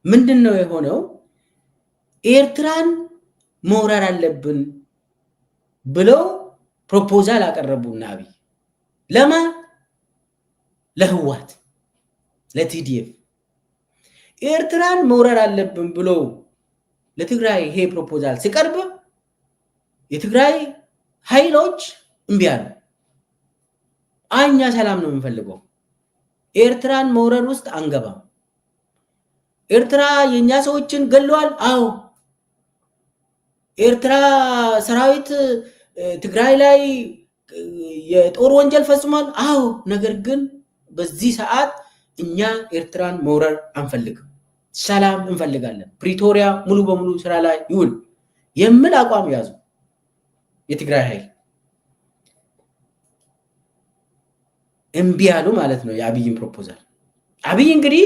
ምንድነው የሆነው? ኤርትራን መውረር አለብን ብለው ፕሮፖዛል አቀረቡና አብይ ለማ ለህዋት ለቲዲኤፍ ኤርትራን መውረር አለብን ብሎ ለትግራይ ይሄ ፕሮፖዛል ሲቀርብ የትግራይ ኃይሎች እምቢ አሉ። እኛ ሰላም ነው የምንፈልገው፣ ኤርትራን መውረር ውስጥ አንገባም። ኤርትራ የኛ ሰዎችን ገለዋል። አዎ ኤርትራ ሰራዊት ትግራይ ላይ የጦር ወንጀል ፈጽሟል። አዎ ነገር ግን በዚህ ሰዓት እኛ ኤርትራን መውረር አንፈልግም፣ ሰላም እንፈልጋለን፣ ፕሪቶሪያ ሙሉ በሙሉ ስራ ላይ ይውል የሚል አቋም ያዙ የትግራይ ኃይል። እምቢ ያሉ ማለት ነው የአብይን ፕሮፖዛል። አብይ እንግዲህ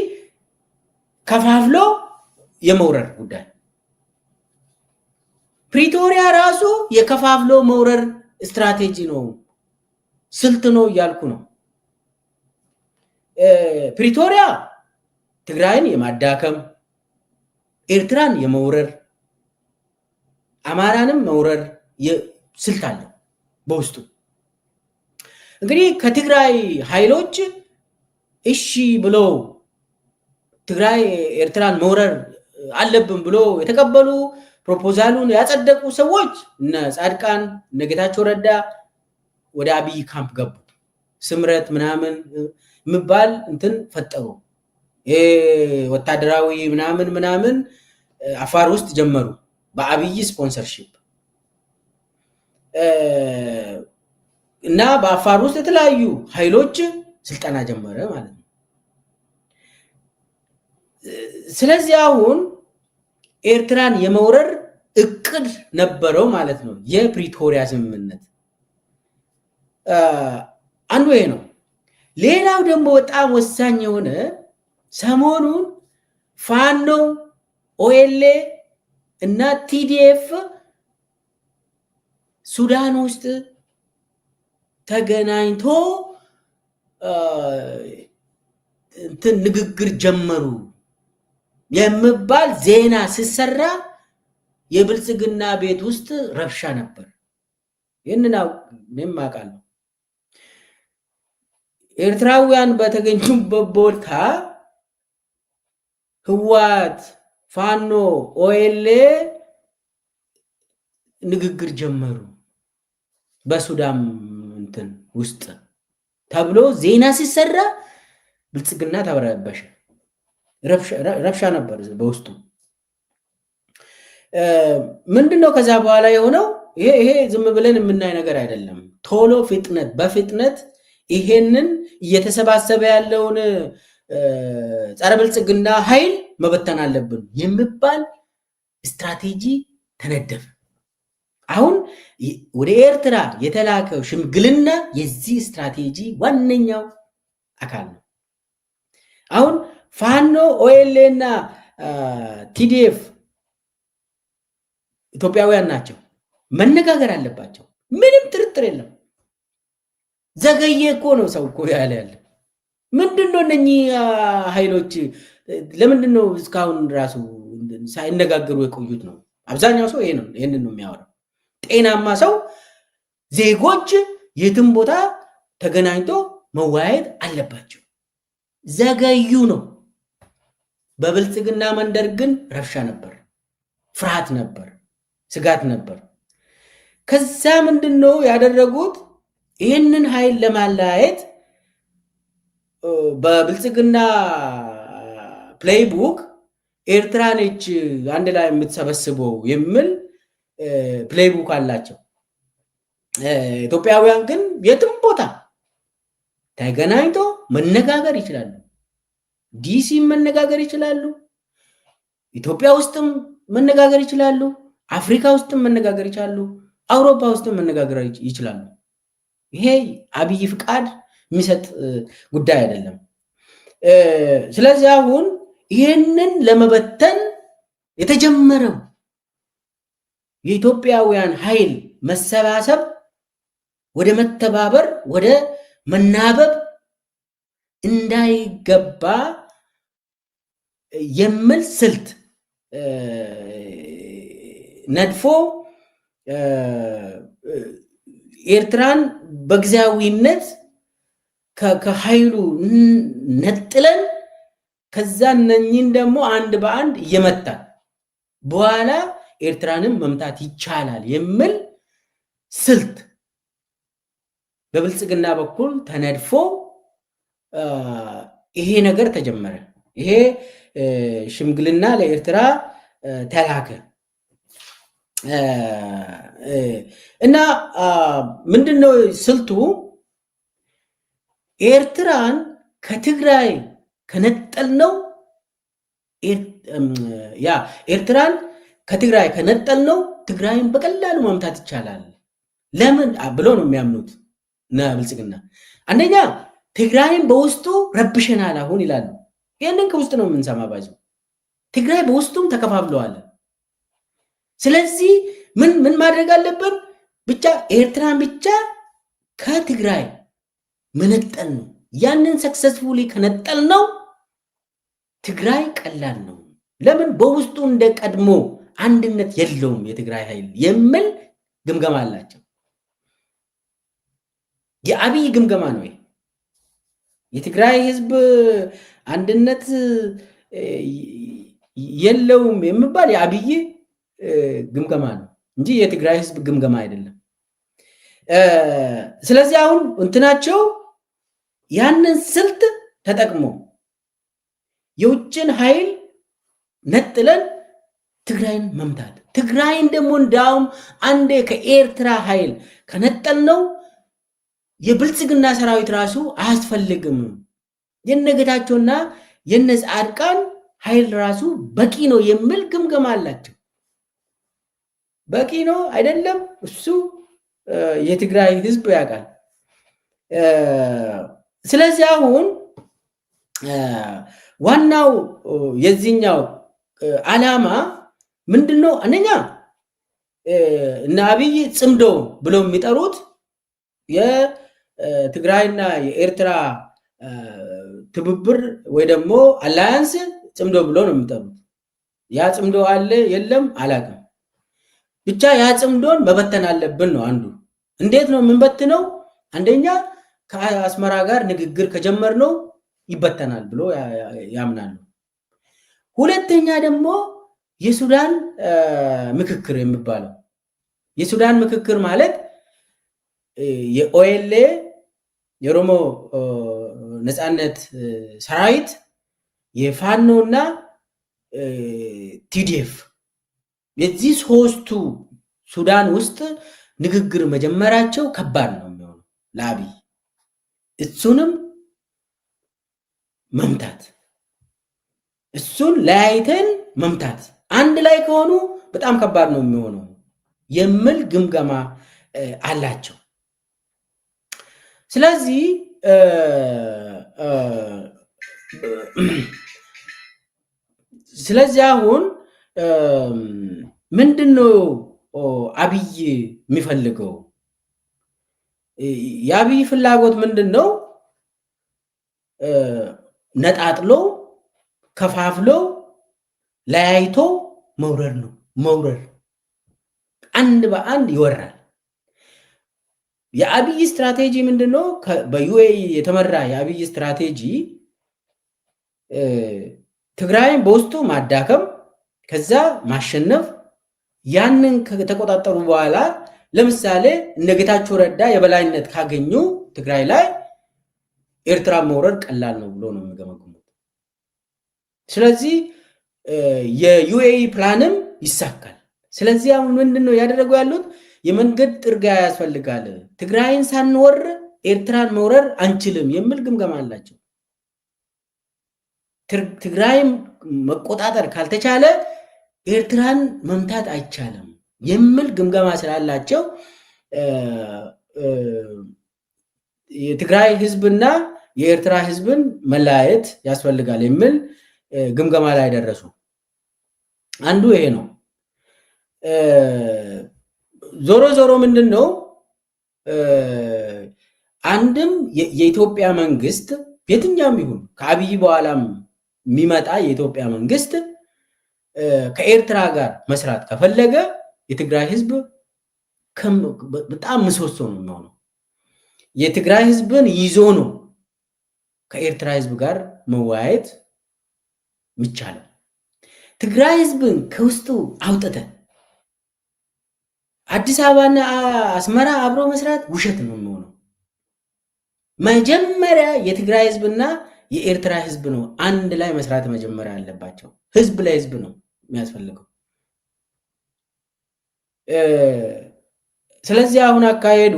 ከፋፍሎ የመውረር ጉዳይ ፕሪቶሪያ ራሱ የከፋፍሎ መውረር ስትራቴጂ ነው፣ ስልት ነው እያልኩ ነው። ፕሪቶሪያ ትግራይን የማዳከም ኤርትራን የመውረር አማራንም መውረር ስልት አለው በውስጡ። እንግዲህ ከትግራይ ኃይሎች እሺ ብሎ ትግራይ ኤርትራን መውረር አለብን ብሎ የተቀበሉ ፕሮፖዛሉን ያጸደቁ ሰዎች እነ ጻድቃን እነ ጌታቸው ረዳ ወደ አብይ ካምፕ ገቡ። ስምረት ምናምን ምባል እንትን ፈጠሩ። ወታደራዊ ምናምን አፋር ውስጥ ጀመሩ በአብይ ስፖንሰርሺፕ እና በአፋር ውስጥ የተለያዩ ኃይሎች ስልጠና ጀመረ ማለት ነው። ስለዚህ አሁን ኤርትራን የመውረር እቅድ ነበረው ማለት ነው። የፕሪቶሪያ ስምምነት አንዱ ይሄ ነው። ሌላው ደግሞ በጣም ወሳኝ የሆነ ሰሞኑን ፋኖ ኦኤልኤ እና ቲዲኤፍ ሱዳን ውስጥ ተገናኝቶ እንትን ንግግር ጀመሩ የሚባል ዜና ሲሰራ የብልጽግና ቤት ውስጥ ረብሻ ነበር። ይህንን እኔም አውቃለሁ። ኤርትራውያን በተገኙበት ቦታ ህዋት፣ ፋኖ፣ ኦኤልኤ ንግግር ጀመሩ በሱዳን እንትን ውስጥ ተብሎ ዜና ሲሰራ ብልጽግና ተበረበሸ። ረብሻ ነበር በውስጡ። ምንድነው ከዛ በኋላ የሆነው? ይሄ ዝም ብለን የምናይ ነገር አይደለም። ቶሎ በፍጥነት ይሄንን እየተሰባሰበ ያለውን ጸረ ብልጽግና ኃይል መበተን አለብን የሚባል ስትራቴጂ ተነደፈ። አሁን ወደ ኤርትራ የተላከው ሽምግልና የዚህ ስትራቴጂ ዋነኛው አካል ነው። አሁን ፋኖ ኦኤልኤ እና ቲዲኤፍ ኢትዮጵያውያን ናቸው፣ መነጋገር አለባቸው። ምንም ጥርጥር የለም። ዘገየ እኮ ነው ሰው እኮ ያለ ምንድነው? እነኚህ ኃይሎች ለምንድነው እስካሁን ራሱ ሳይነጋገሩ የቆዩት ነው? አብዛኛው ሰው ይሄንን ነው የሚያወራው። ጤናማ ሰው ዜጎች የትም ቦታ ተገናኝቶ መወያየት አለባቸው። ዘገዩ ነው። በብልጽግና መንደር ግን ረብሻ ነበር፣ ፍርሃት ነበር፣ ስጋት ነበር። ከዛ ምንድነው ያደረጉት? ይህንን ኃይል ለማለያየት በብልጽግና ፕሌይቡክ ኤርትራ ነች አንድ ላይ የምትሰበስበው የሚል ፕሌይቡክ አላቸው። ኢትዮጵያውያን ግን የትም ቦታ ተገናኝቶ መነጋገር ይችላሉ። ዲሲ መነጋገር ይችላሉ፣ ኢትዮጵያ ውስጥም መነጋገር ይችላሉ፣ አፍሪካ ውስጥም መነጋገር ይችላሉ፣ አውሮፓ ውስጥም መነጋገር ይችላሉ። ይሄ አብይ ፍቃድ የሚሰጥ ጉዳይ አይደለም። ስለዚህ አሁን ይህንን ለመበተን የተጀመረው የኢትዮጵያውያን ኃይል መሰባሰብ ወደ መተባበር ወደ መናበብ እንዳይገባ የሚል ስልት ነድፎ ኤርትራን በጊዜያዊነት ከኃይሉ ነጥለን ከዛ እነኝን ደግሞ አንድ በአንድ እየመታን በኋላ ኤርትራንም መምታት ይቻላል የሚል ስልት በብልጽግና በኩል ተነድፎ ይሄ ነገር ተጀመረ። ይሄ ሽምግልና ለኤርትራ ተላከ እና ምንድነው ስልቱ? ኤርትራን ከትግራይ ከነጠልነው ኤርትራን ከትግራይ ከነጠልነው ትግራይን በቀላሉ ማምታት ይቻላል። ለምን ብሎ ነው የሚያምኑት ብልጽግና። አንደኛ ትግራይን በውስጡ ረብሸናል አሁን ይላሉ። ይህንን ከውስጥ ነው የምንሰማ። ባይዙ ትግራይ በውስጡም ተከፋፍለዋል። ስለዚህ ምን ማድረግ አለብን? ብቻ ኤርትራን ብቻ ከትግራይ መነጠል ነው። ያንን ሰክሰስፉሊ ከነጠል ነው ትግራይ ቀላል ነው። ለምን በውስጡ እንደ ቀድሞ አንድነት የለውም የትግራይ ኃይል የሚል ግምገማ አላቸው። የአብይ ግምገማ ነው። የትግራይ ህዝብ አንድነት የለውም የሚባል የአብይ ግምገማ ነው እንጂ የትግራይ ህዝብ ግምገማ አይደለም። ስለዚህ አሁን እንትናቸው ያንን ስልት ተጠቅሞ የውጭን ኃይል ነጥለን ትግራይን መምታት፣ ትግራይን ደግሞ እንዳውም አንዴ ከኤርትራ ኃይል ከነጠል ነው የብልጽግና ሰራዊት ራሱ አያስፈልግም፣ የነገታቸውና የነጻድቃን ኃይል ራሱ በቂ ነው የሚል ግምገማ አላቸው። በቂ ነው አይደለም፣ እሱ የትግራይ ህዝብ ያውቃል። ስለዚህ አሁን ዋናው የዚህኛው ዓላማ ምንድነው? አንደኛ እነ አብይ ጽምዶ ብሎ የሚጠሩት የትግራይና የኤርትራ ትብብር ወይ ደግሞ አላያንስ ጽምዶ ብሎ ነው የሚጠሩት። ያ ጽምዶ አለ የለም አላውቅም። ብቻ ያ ጽምዶን መበተን አለብን ነው አንዱ። እንዴት ነው የምንበትነው? አንደኛ ከአስመራ ጋር ንግግር ከጀመርነው ይበተናል ብሎ ያምናሉ። ሁለተኛ ደግሞ የሱዳን ምክክር የሚባለው የሱዳን ምክክር ማለት የኦኤልኤ የኦሮሞ ነፃነት ሰራዊት የፋኖና ቲዲኤፍ የዚህ ሶስቱ ሱዳን ውስጥ ንግግር መጀመራቸው ከባድ ነው የሚሆነው ለአብይ። እሱንም መምታት፣ እሱን ለያይተን መምታት፣ አንድ ላይ ከሆኑ በጣም ከባድ ነው የሚሆነው የሚል ግምገማ አላቸው። ስለዚህ አሁን ምንድነው አብይ የሚፈልገው? የአብይ ፍላጎት ምንድነው? ነጣጥሎ ከፋፍሎ ለያይቶ መውረር ነው። መውረር አንድ በአንድ ይወራል። የአብይ ስትራቴጂ ምንድነው? በዩኤኢ የተመራ የአብይ ስትራቴጂ ትግራይን በውስጡ ማዳከም፣ ከዛ ማሸነፍ። ያንን ከተቆጣጠሩ በኋላ ለምሳሌ እነ ጌታቸው ረዳ የበላይነት ካገኙ ትግራይ ላይ ኤርትራ መውረድ ቀላል ነው ብሎ ነው የሚገመግሙት። ስለዚህ የዩኤኢ ፕላንም ይሳካል። ስለዚህ አሁን ምንድነው ያደረጉ ያሉት? የመንገድ ጥርጊያ ያስፈልጋል፣ ትግራይን ሳንወር ኤርትራን መውረር አንችልም የሚል ግምገማ አላቸው። ትግራይን መቆጣጠር ካልተቻለ ኤርትራን መምታት አይቻልም የሚል ግምገማ ስላላቸው የትግራይ ህዝብና የኤርትራ ህዝብን መለያየት ያስፈልጋል የሚል ግምገማ ላይ ደረሱ። አንዱ ይሄ ነው። ዞሮ ዞሮ ምንድነው አንድም የኢትዮጵያ መንግስት የትኛውም ይሁን ከአብይ በኋላም የሚመጣ የኢትዮጵያ መንግስት ከኤርትራ ጋር መስራት ከፈለገ የትግራይ ህዝብ በጣም ምሰሶ ነው የሚሆነው። የትግራይ ህዝብን ይዞ ነው ከኤርትራ ህዝብ ጋር መወያየት የሚቻለው። ትግራይ ህዝብን ከውስጡ አውጥተ አዲስ አበባና አስመራ አብሮ መስራት ውሸት ነው የሚሆነው። መጀመሪያ የትግራይ ህዝብና የኤርትራ ህዝብ ነው አንድ ላይ መስራት መጀመሪያ አለባቸው። ህዝብ ለህዝብ ነው የሚያስፈልገው። ስለዚህ አሁን አካሄዱ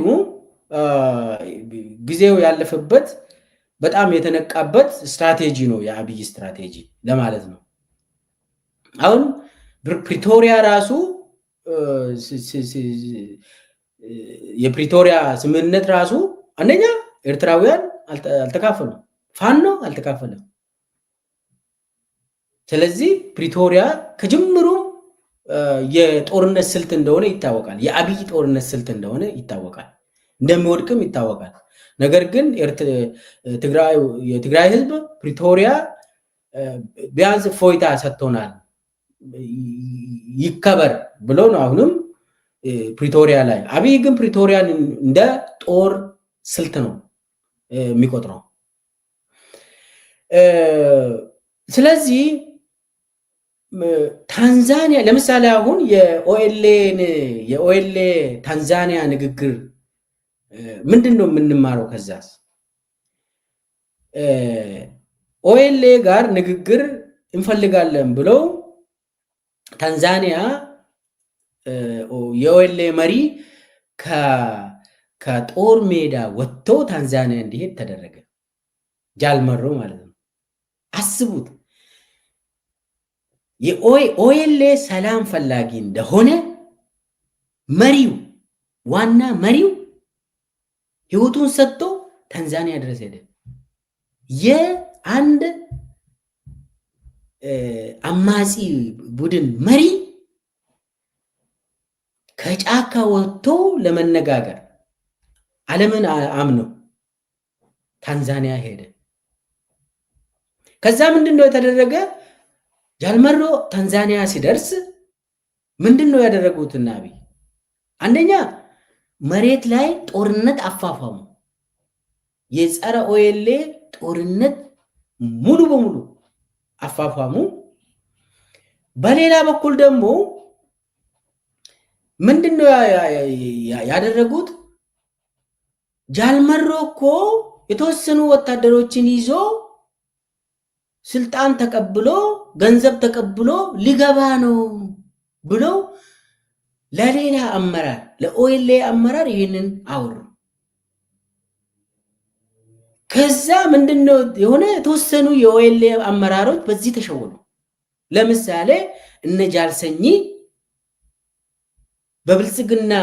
ጊዜው ያለፈበት በጣም የተነቃበት ስትራቴጂ ነው፣ የአብይ ስትራቴጂ ለማለት ነው። አሁን ፕሪቶሪያ ራሱ የፕሪቶሪያ ስምምነት ራሱ አንደኛ ኤርትራውያን አልተካፈሉም፣ ፋኖ አልተካፈለም። ስለዚህ ፕሪቶሪያ ከጅምሩ የጦርነት ስልት እንደሆነ ይታወቃል። የአብይ ጦርነት ስልት እንደሆነ ይታወቃል፣ እንደሚወድቅም ይታወቃል። ነገር ግን የትግራይ ህዝብ ፕሪቶሪያ ቢያንስ ፎይታ ሰጥቶናል ይከበር ብሎ ነው አሁንም ፕሪቶሪያ ላይ። አብይ ግን ፕሪቶሪያን እንደ ጦር ስልት ነው የሚቆጥረው። ስለዚህ ታንዛኒያ ለምሳሌ አሁን የኦኤልኤ ታንዛኒያ ንግግር ምንድን ነው የምንማረው? ከዛስ ኦኤልኤ ጋር ንግግር እንፈልጋለን ብለው ታንዛኒያ የኦኤልኤ መሪ ከጦር ሜዳ ወጥቶ ታንዛኒያ እንዲሄድ ተደረገ። ጃልመሮ ማለት ነው። አስቡት። የኦኤልኤ ሰላም ፈላጊ እንደሆነ መሪው ዋና መሪው ህይወቱን ሰጥቶ ታንዛኒያ ድረስ ሄደ። የአንድ አማጺ ቡድን መሪ ከጫካ ወጥቶ ለመነጋገር ዓለምን አምነው ታንዛኒያ ሄደ። ከዛ ምንድነው የተደረገ? ጃልመሮ ታንዛኒያ ሲደርስ ምንድነው ያደረጉትና አብይ አንደኛ መሬት ላይ ጦርነት አፋፋሙ። የጸረ ኦኤልኤ ጦርነት ሙሉ በሙሉ አፋፋሙ። በሌላ በኩል ደግሞ ምንድነው ያደረጉት? ጃልመሮ እኮ የተወሰኑ ወታደሮችን ይዞ ስልጣን ተቀብሎ ገንዘብ ተቀብሎ ሊገባ ነው ብለው ለሌላ አመራር ለኦኤልኤ አመራር ይህንን አወሩ። ከዛ ምንድነው የሆነ የተወሰኑ የኦኤልኤ አመራሮች በዚህ ተሸወዱ። ለምሳሌ እነ ጃልሰኝ በብልጽግና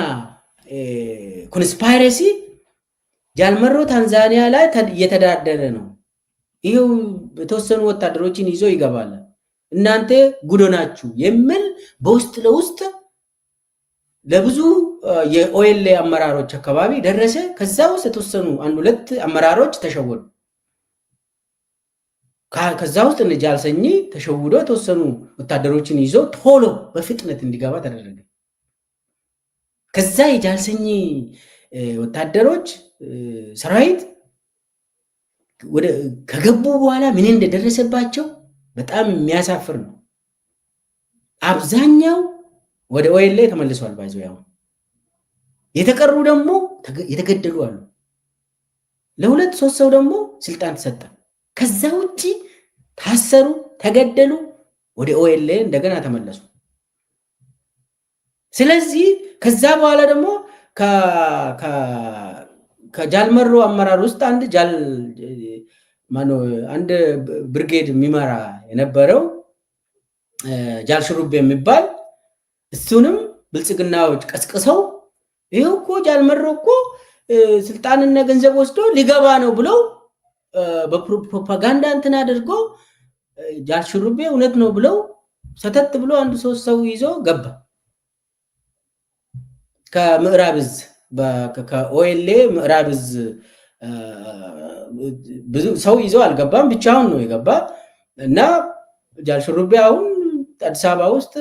ኮንስፓይረሲ ጃልመሮ ታንዛኒያ ላይ እየተዳደረ ነው፣ ይሄው የተወሰኑ ወታደሮችን ይዞ ይገባል፣ እናንተ ጉዶ ናችሁ የሚል በውስጥ ለውስጥ ለብዙ የኦኤልኤ አመራሮች አካባቢ ደረሰ። ከዛ ውስጥ የተወሰኑ አንድ ሁለት አመራሮች ተሸወዱ። ከዛ ውስጥ እነ ጃልሰኝ ተሸውዶ የተወሰኑ ወታደሮችን ይዞ ቶሎ በፍጥነት እንዲገባ ተደረገ። ከዛ የጃልሰኝ ወታደሮች ሰራዊት ከገቡ በኋላ ምን እንደደረሰባቸው በጣም የሚያሳፍር ነው። አብዛኛው ወደ ኦኤልኤ ተመልሷል። ባይዞ ያው የተቀሩ ደግሞ የተገደሉ አሉ። ለሁለት ሶስት ሰው ደግሞ ስልጣን ተሰጠ። ከዛ ውጪ ታሰሩ፣ ተገደሉ፣ ወደ ኦኤልኤ እንደገና ተመለሱ። ስለዚህ ከዛ በኋላ ደግሞ ከጃልመሮ አመራር ውስጥ አንድ ብርጌድ የሚመራ የነበረው ጃልሽሩቤ የሚባል እሱንም ብልጽግናዎች ቀስቅሰው ይሄው እኮ ጃልመሮ እኮ ስልጣንና ገንዘብ ወስዶ ሊገባ ነው ብለው በፕሮፓጋንዳ እንትን አድርጎ ጃልሽሩቤ እውነት ነው ብለው ሰተት ብሎ አንድ ሶስት ሰው ይዞ ገባ። ከምዕራብ እዝ ከኦኤልኤ ምዕራብ እዝ ብዙ ሰው ይዞ አልገባም፣ ብቻውን ነው የገባ። እና ጃል ሹሩቤ አሁን አዲስ አበባ ውስጥ